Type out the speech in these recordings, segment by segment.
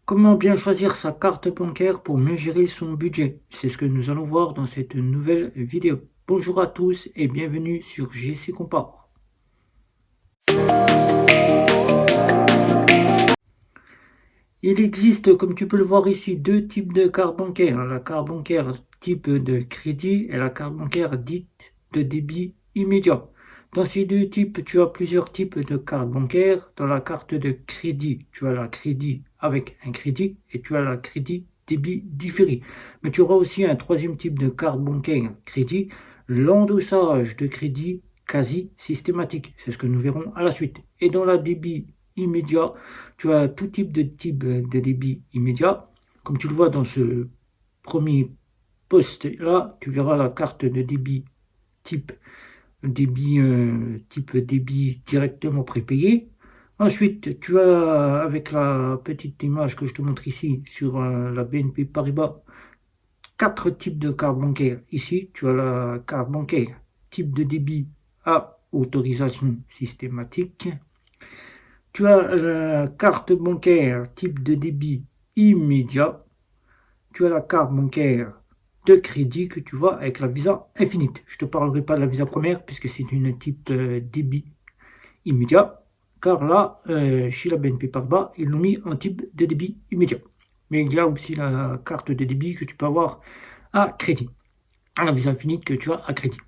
Comment bien choisir sa carte bancaire pour mieux gérer son budget? C'est ce que nous allons voir dans cette nouvelle vidéo. Bonjour à tous et bienvenue sur GC Compare. Il existe, comme tu peux le voir ici, deux types de cartes bancaires. La carte bancaire type de crédit et la carte bancaire dite de débit immédiat. Dans ces deux types, tu as plusieurs types de cartes bancaires. Dans la carte de crédit, tu as la crédit avec un crédit et tu as la crédit débit différé. Mais tu auras aussi un troisième type de carte bancaire crédit, l'endossage de crédit quasi systématique. C'est ce que nous verrons à la suite. Et dans la débit immédiat, tu as tout type de débit immédiat. Comme tu le vois dans ce premier post là, tu verras la carte de débit type type débit directement prépayé. Ensuite, tu as avec la petite image que je te montre ici sur la BNP Paribas, quatre types de cartes bancaires. Ici, tu as la carte bancaire type de débit à autorisation systématique. Tu as la carte bancaire type de débit immédiat. Tu as la carte bancaire de crédit que tu vois avec la Visa Infinite. Je ne te parlerai pas de la Visa première puisque c'est une type débit immédiat. Car là, chez la BNP Paribas, ils l'ont mis en type de débit immédiat. Mais il y a aussi la carte de débit que tu peux avoir à crédit. La Visa Infinite que tu as à crédit.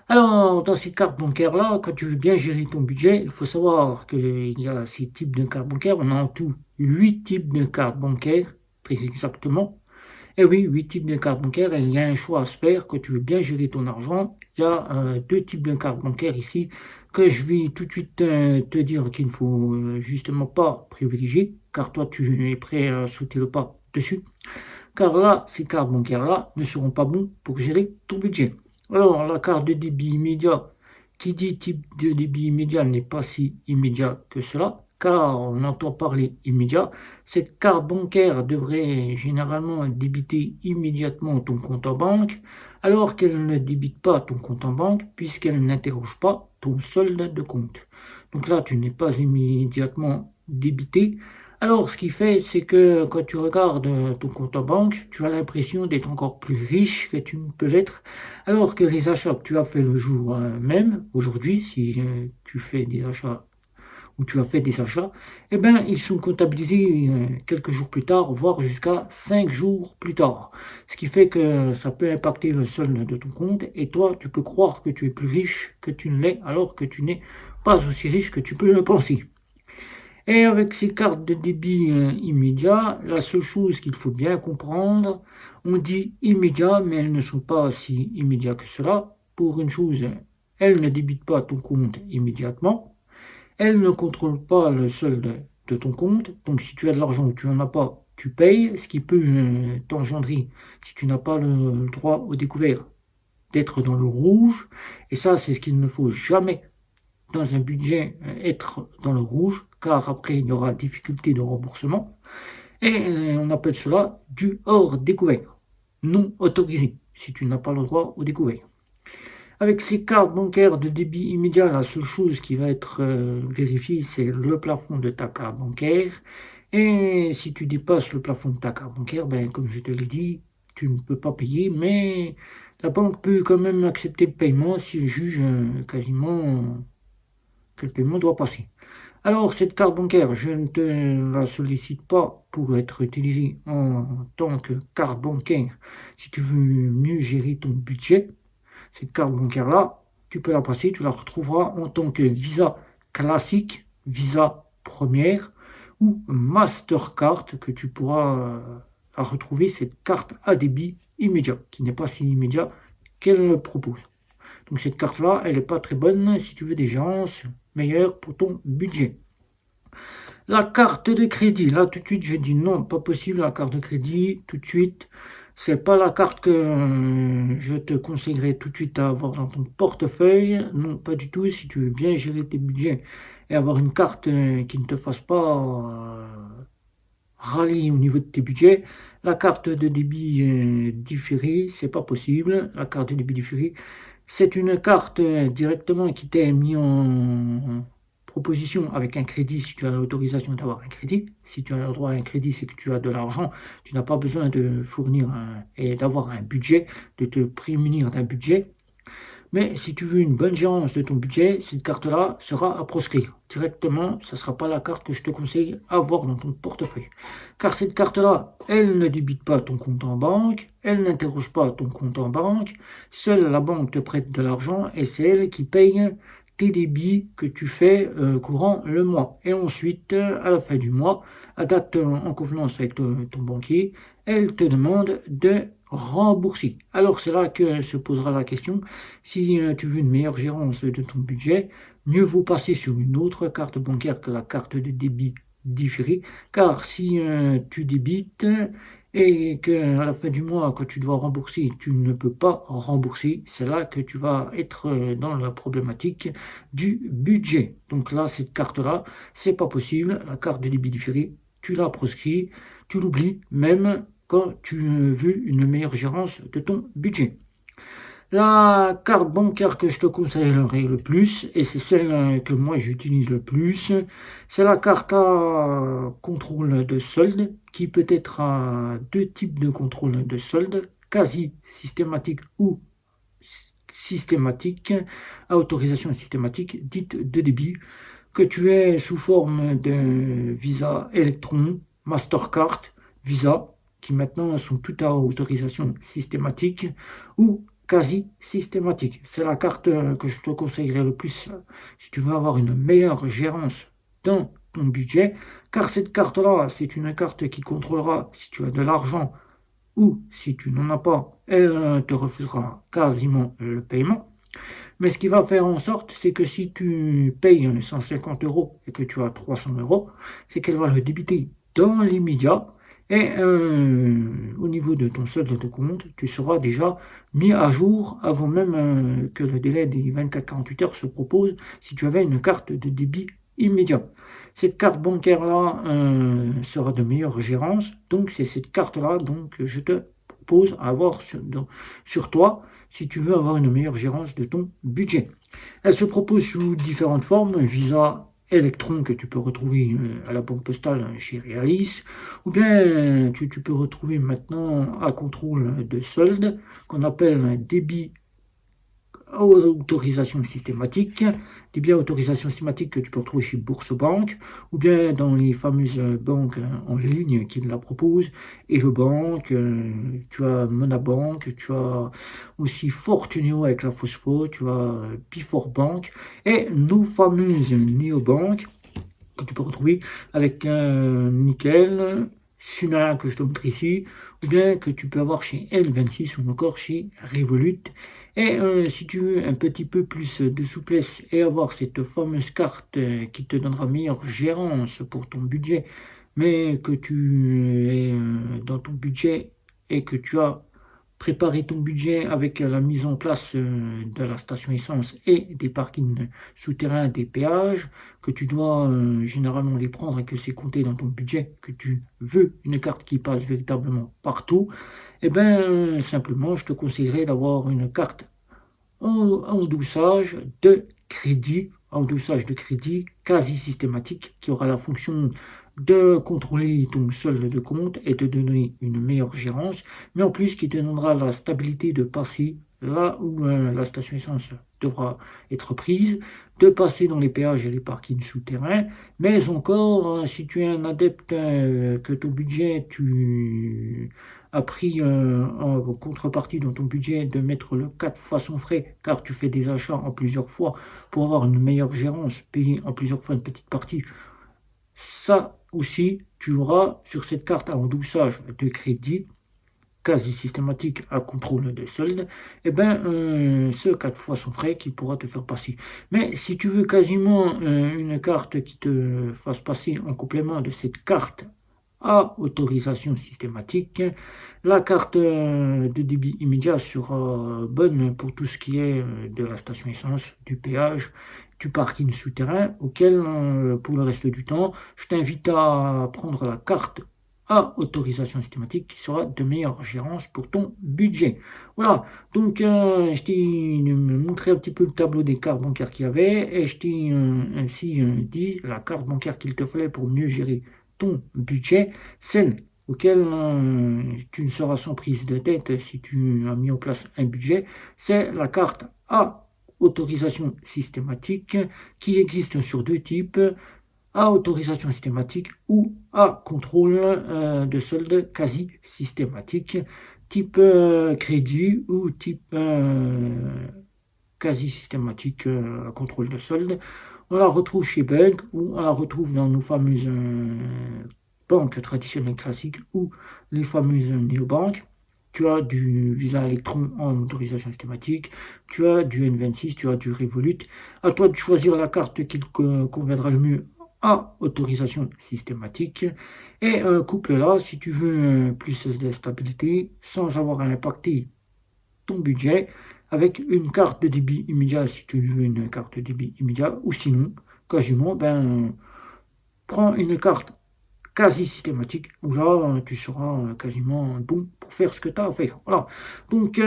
Alors, dans ces cartes bancaires-là, quand tu veux bien gérer ton budget, il faut savoir qu'il y a ces types de cartes bancaires. On a en tout 8 types de cartes bancaires, très exactement. Et oui, 8 types de cartes bancaires, et il y a un choix à se faire quand tu veux bien gérer ton argent. Il y a deux types de cartes bancaires ici que je vais tout de suite te dire qu'il ne faut justement pas privilégier, car toi tu es prêt à sauter le pas dessus. Car là, ces cartes bancaires-là ne seront pas bons pour gérer ton budget. Alors, la carte de débit immédiat, qui dit type de débit immédiat n'est pas si immédiat que cela, car on entend parler immédiat. Cette carte bancaire devrait généralement débiter immédiatement ton compte en banque, alors qu'elle ne débite pas ton compte en banque, puisqu'elle n'interroge pas ton solde de compte. Donc là, tu n'es pas immédiatement débité. Alors, ce qui fait, c'est que quand tu regardes ton compte en banque, tu as l'impression d'être encore plus riche que tu ne peux l'être, alors que les achats que tu as fait le jour même, aujourd'hui, si tu fais des achats ou tu as fait des achats, eh ben, ils sont comptabilisés quelques jours plus tard, voire jusqu'à 5 jours plus tard. Ce qui fait que ça peut impacter le solde de ton compte et toi, tu peux croire que tu es plus riche que tu ne l'es, alors que tu n'es pas aussi riche que tu peux le penser. Et avec ces cartes de débit immédiat, la seule chose qu'il faut bien comprendre, on dit immédiat, mais elles ne sont pas si immédiates que cela. Pour une chose, elles ne débitent pas ton compte immédiatement. Elles ne contrôlent pas le solde de ton compte. Donc si tu as de l'argent ou tu n'en as pas, tu payes, ce qui peut t'engendrer, si tu n'as pas le droit au découvert, d'être dans le rouge. Et ça, c'est ce qu'il ne faut jamais dans un budget être dans le rouge, car après il y aura difficulté de remboursement. Et on appelle cela du hors découvert, non autorisé, si tu n'as pas le droit au découvert. Avec ces cartes bancaires de débit immédiat, la seule chose qui va être vérifiée, c'est le plafond de ta carte bancaire. Et si tu dépasses le plafond de ta carte bancaire, ben, comme je te l'ai dit, tu ne peux pas payer, mais la banque peut quand même accepter le paiement s'il juge quasiment que le paiement doit passer. Alors, cette carte bancaire, je ne te la sollicite pas pour être utilisée en tant que carte bancaire si tu veux mieux gérer ton budget. Cette carte bancaire-là, tu peux la passer, tu la retrouveras en tant que Visa classique, Visa première ou Mastercard que tu pourras la retrouver, cette carte à débit immédiat, qui n'est pas si immédiat qu'elle propose. Donc cette carte-là, elle n'est pas très bonne si tu veux des géances meilleures pour ton budget. La carte de crédit, là tout de suite je dis non, pas possible la carte de crédit, tout de suite. C'est pas la carte que je te conseillerais tout de suite à avoir dans ton portefeuille. Non, pas du tout. Si tu veux bien gérer tes budgets et avoir une carte qui ne te fasse pas râler au niveau de tes budgets, la carte de débit différé, c'est pas possible. La carte de débit différé, c'est une carte directement qui t'est mise en proposition avec un crédit si tu as l'autorisation d'avoir un crédit. Si tu as le droit à un crédit, c'est que tu as de l'argent. Tu n'as pas besoin de fournir et d'avoir un budget, de te prémunir d'un budget. Mais si tu veux une bonne gérance de ton budget, cette carte-là sera à proscrire. Directement, ça ne sera pas la carte que je te conseille d'avoir dans ton portefeuille. Car cette carte-là, elle ne débite pas ton compte en banque, elle n'interroge pas ton compte en banque. Seule la banque te prête de l'argent et c'est elle qui paye tes débits que tu fais courant le mois. Et ensuite, à la fin du mois, à date en convenance avec ton banquier, elle te demande de rembourser. Alors c'est là que se posera la question, si tu veux une meilleure gérance de ton budget, mieux vaut passer sur une autre carte bancaire que la carte de débit différé, car si tu débites et qu'à la fin du mois, quand tu dois rembourser, tu ne peux pas rembourser, c'est là que tu vas être dans la problématique du budget. Donc là, cette carte-là, c'est pas possible. La carte de débit différé, tu la proscris, tu l'oublies, même quand tu veux une meilleure gérance de ton budget. La carte bancaire que je te conseillerais le plus, et c'est celle que moi j'utilise le plus, c'est la carte à contrôle de solde, qui peut être à deux types de contrôle de solde, quasi systématique ou systématique, à autorisation systématique, dite de débit, que tu aies sous forme de Visa Electron, Mastercard, Visa, qui maintenant sont toutes à autorisation systématique, ou quasi systématique. C'est la carte que je te conseillerais le plus si tu veux avoir une meilleure gérance dans ton budget, car cette carte-là, c'est une carte qui contrôlera si tu as de l'argent ou si tu n'en as pas, elle te refusera quasiment le paiement. Mais ce qui va faire en sorte, c'est que si tu payes 150 euros et que tu as 300 euros, c'est qu'elle va le débiter dans l'immédiat. Et au niveau de ton solde de compte, tu seras déjà mis à jour avant même que le délai des 24-48 heures se propose si tu avais une carte de débit immédiat. Cette carte bancaire-là sera de meilleure gérance, donc c'est cette carte-là que je te propose à avoir sur toi si tu veux avoir une meilleure gérance de ton budget. Elle se propose sous différentes formes, Visa Electron que tu peux retrouver à la banque postale chez Realis, ou bien tu peux retrouver maintenant à contrôle de solde qu'on appelle un débit à autorisation systématique, des biens à autorisation systématique que tu peux retrouver chez Bourse-Banque, ou bien dans les fameuses banques en ligne qui la proposent, Hellobank, tu as Monabank, tu as aussi Fortunio avec la Phosphore, tu as Before Bank, et nos fameuses Neobank que tu peux retrouver avec Nickel, Suna que je te montre ici, ou bien que tu peux avoir chez L26 ou encore chez Revolut. Et si tu veux un petit peu plus de souplesse et avoir cette fameuse carte qui te donnera meilleure gérance pour ton budget, mais que tu es dans ton budget et que tu as préparé ton budget avec la mise en place de la station essence et des parkings souterrains, des péages, que tu dois généralement les prendre et que c'est compté dans ton budget, que tu veux une carte qui passe véritablement partout, et bien simplement je te conseillerais d'avoir une carte endoussage de crédit, quasi systématique qui aura la fonction de contrôler ton solde de compte et te donner une meilleure gérance, mais en plus qui te donnera la stabilité de passer là où la station essence devra être prise, de passer dans les péages et les parkings souterrains, mais encore si tu es un adepte que ton budget tu as pris en contrepartie dans ton budget de mettre le 4 fois son frais, car tu fais des achats en plusieurs fois pour avoir une meilleure gérance, payer en plusieurs fois une petite partie. Ça aussi, tu auras sur cette carte à endoussage de crédit quasi systématique à contrôle de solde, et bien ce 4 fois son frais qui pourra te faire passer. Mais si tu veux quasiment une carte qui te fasse passer en complément de cette carte à autorisation systématique, la carte de débit immédiat sera bonne pour tout ce qui est de la station essence, du péage, du parking souterrain, auquel pour le reste du temps, je t'invite à prendre la carte à autorisation systématique qui sera de meilleure gérance pour ton budget. Voilà, donc je t'ai montré un petit peu le tableau des cartes bancaires qu'il y avait et je t'ai ainsi dit la carte bancaire qu'il te fallait pour mieux gérer ton budget, celle auquel tu ne seras sans prise de tête si tu as mis en place un budget, c'est la carte à autorisation systématique qui existe sur deux types, à autorisation systématique ou à contrôle de solde quasi systématique, type crédit ou type quasi systématique à contrôle de solde. On la retrouve chez Bank ou on la retrouve dans nos fameuses banques traditionnelles classiques ou les fameuses néobanques. Tu as du Visa Electron en autorisation systématique, tu as du N26, tu as du Revolut. À toi de choisir la carte qui te conviendra le mieux à autorisation systématique et couple-la si tu veux plus de stabilité sans avoir à impacter ton budget avec une carte de débit immédiat si tu veux une carte de débit immédiat ou sinon, quasiment, prends une carte quasi systématique où là tu seras quasiment bon pour faire ce que tu as à faire. Voilà. Donc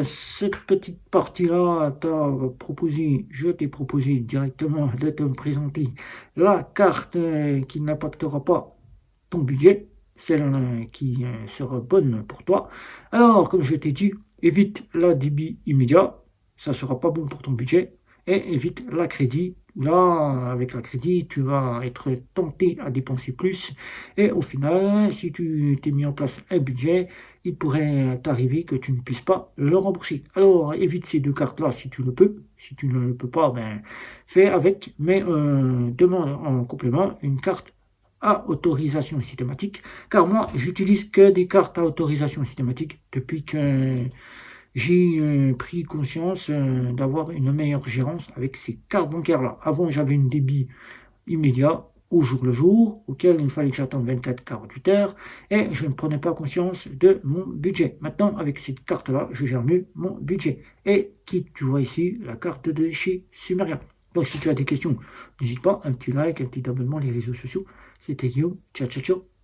cette petite partie-là, je t'ai proposé directement de te présenter la carte qui n'impactera pas ton budget, celle qui sera bonne pour toi. Alors, comme je t'ai dit, évite la débit immédiat, ça ne sera pas bon pour ton budget, et évite la crédit. Là, avec la crédit, tu vas être tenté à dépenser plus, et au final, si tu t'es mis en place un budget, il pourrait t'arriver que tu ne puisses pas le rembourser. Alors, évite ces deux cartes-là si tu le peux. Si tu ne le peux pas, fais avec, mais demande en complément une carte à autorisation systématique, car moi, j'utilise que des cartes à autorisation systématique depuis que j'ai pris conscience d'avoir une meilleure gérance avec ces cartes bancaires-là. Avant, j'avais une débit immédiat au jour le jour, auquel il fallait que j'attende 24-48 heures, et je ne prenais pas conscience de mon budget. Maintenant, avec cette carte-là, je gère mieux mon budget. Et qui tu vois ici, la carte de chez Sumeria. Donc, si tu as des questions, n'hésite pas, un petit like, un petit abonnement, les réseaux sociaux. C'était Guillaume. Ciao, ciao, ciao.